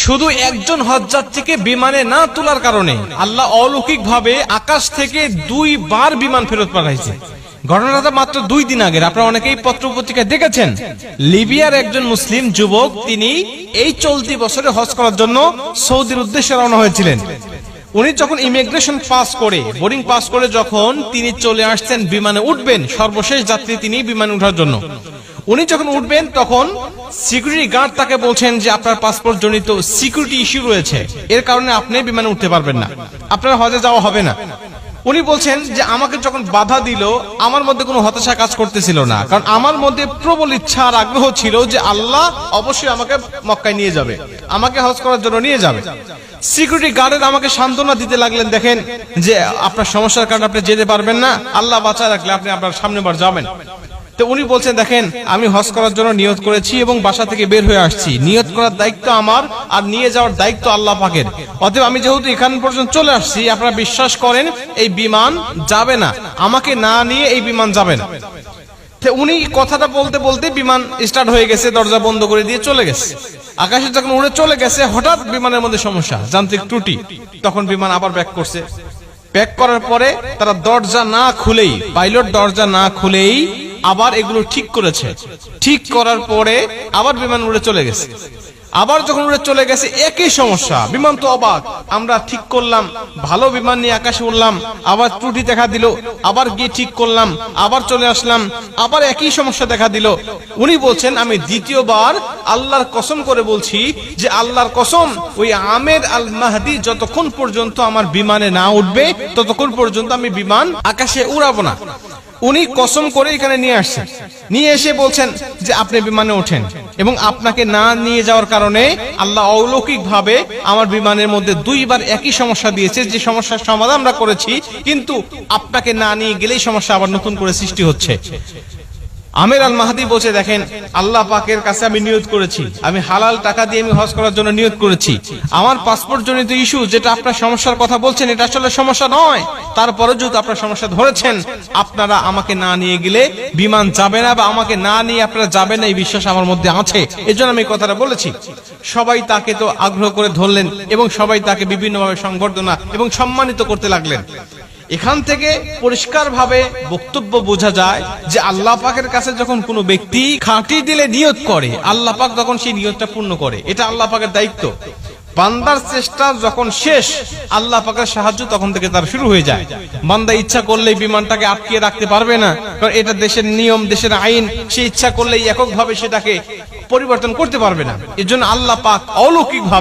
শুধু একজন হজযাত্রীকে বিমানে না তোলার কারণে আল্লাহ অলৌকিকভাবে আকাশ থেকে 2 বার বিমান ফেরত পাঠাইছে। ঘটনাটা মাত্র 2 দিন আগের। আপনারা অনেকেই পত্র পত্রিকায় দেখেছেন। লিবিয়ার একজন মুসলিম যুবক তিনি এই চলতি বছরে হজ করার জন্য সৌদির উদ্দেশ্যে রওনা হয়েছিলেন। উনি যখন ইমিগ্রেশন পাস করে, বোর্ডিং পাস করে যখন তিনি চলে আসছেন বিমানে উঠবেন, সর্বশেষ যাত্রী তিনি বিমানে ওঠার জন্য, উনি যখন উঠবেন তখন সিকিউরিটি গার্ড তাকে বলছেন যে আপনার পাসপোর্ট জনিত সিকিউরিটি ইস্যু রয়েছে, এর কারণে আপনি বিমানে উঠতে পারবেন না, আপনার হজে যাওয়া হবে না। উনি বলছেন যে আমাকে যখন বাধা দিল আমার মধ্যে কোনো হতাশা কাজ করতেছিল না, কারণ আমার মধ্যে প্রবল ইচ্ছা আর আগ্রহ ছিল যে আল্লাহ অবশ্যই আমাকে মক্কায় নিয়ে যাবে, আমাকে হজ করার জন্য নিয়ে যাবে। সিকিউরিটি গার্ডের আমাকে সান্ত্বনা দিতে লাগলেন, দেখেন যে আপনার সমস্যার কারণে আপনি যেতে পারবেন না, আল্লাহ বাঁচায় রাখলে আপনি আপনার সামনে বার যাবেন। তো উনি বলছেন দেখেন আমি হজ করার জন্য নিয়ত করেছি এবং বাসা থেকে বের হয়ে আসছি, নিয়ত করার দায়িত্ব আমার আর নিয়ে যাওয়ার দায়িত্ব আল্লাহ পাকের। অতএব আমি যেহেতু এখান পর্যন্ত চলে আসছি, আপনারা বিশ্বাস করেন এই বিমান যাবে না, আমাকে না নিয়ে এই বিমান যাবে না। উনি কথাটা বলতে বলতে বিমান স্টার্ট হয়ে গেছে, দরজা বন্ধ করে দিয়ে চলে গেছে। আকাশে যখন উড়ে চলে গেছে হঠাৎ বিমানের মধ্যে সমস্যা, যান্ত্রিক ত্রুটি। তখন বিমান আবার ব্যাক করছে। ব্যাক করার পরে তারা দরজা না খুলেই, পাইলট দরজা না খুলেই আবার এগুলো ঠিক করেছে। ঠিক করার পরে আবার বিমান উড়ে চলে গেছে। আবার যখন উড়ে চলে গেছে একই সমস্যা, বিমান তো অবাক, আমরা ঠিক করলাম, ভালো বিমান নিয়ে আকাশে উড়লাম, আবার ত্রুটি দেখা দিল, আবার গিয়ে ঠিক করলাম, আবার চলে আসলাম, আবার একই সমস্যা দেখা দিল। উনি বলছেন আমি দ্বিতীয়বার আল্লাহর কসম করে বলছি যে আল্লাহর কসম ওই আমের আল মাহদি যতক্ষণ পর্যন্ত আমার বিমানে না উঠবে ততক্ষণ পর্যন্ত আমি বিমান আকাশে উড়াবো না। উনি কসম করে এখানে নিয়ে আসছেন, নিয়ে এসে বলছেন যে আপনি বিমানে ওঠেন, এবং আপনাকে না নিয়ে যাওয়ার কারণে আল্লাহ অলৌকিক ভাবে আমার বিমানের মধ্যে 2 বার একই সমস্যা দিয়েছে, যে সমস্যার সমাধান আমরা করেছি, কিন্তু আপনাকে না নিয়ে গেলেই সমস্যা আবার নতুন করে সৃষ্টি হচ্ছে। আমের আল মাহদি বলছে দেখেন আল্লাহ পাকের কাছে আমি নিয়ত করেছি, আমি হালাল টাকা দিয়ে আমি হজ করার জন্য নিয়ত করেছি, আমার পাসপোর্ট জনিত ইস্যু যেটা আপনার সমস্যার কথা বলছেন এটা আসলে সমস্যা নয়, তারপরে যদি আপনার সমস্যা ধরেছেন আপনারা আমাকে না নিয়ে গেলে বিমান যাবে না, বা আমাকে না নিয়ে আপনারা যাবেন না, এই বিশ্বাস আমার মধ্যে আছে, এজন্য আমি কথাটা বলেছি। সবাই তাকে তো আগ্রহ করে ধরলেন এবং সবাই তাকে বিভিন্নভাবে সংবর্ধনা এবং সম্মানিত করতে লাগলেন। এখান থেকে পরিষ্কার ভাবে বক্তব্য বোঝা যায় যে আল্লাহ পাকের কাছে যখন কোনো ব্যক্তি খাঁটি দিলে নিয়ত করে, আল্লাহ পাক তখন সেই নিয়তটা পূর্ণ করে, এটা আল্লাহ পাকের দায়িত্ব। বান্দার চেষ্টা যখন শেষ, আল্লাহ পাকের সাহায্য তখন থেকে তার শুরু হয়ে যায়। বান্দা ইচ্ছা করলেই বিমানটাকে আটকিয়ে রাখতে পারবে না, কারণ এটা দেশের নিয়ম, দেশের আইন, সে ইচ্ছা করলেই এককভাবে সেটাকে পরিবর্তন করতে পারবে না। এর জন্য আল্লাহ পাক অলৌকিক ভাবে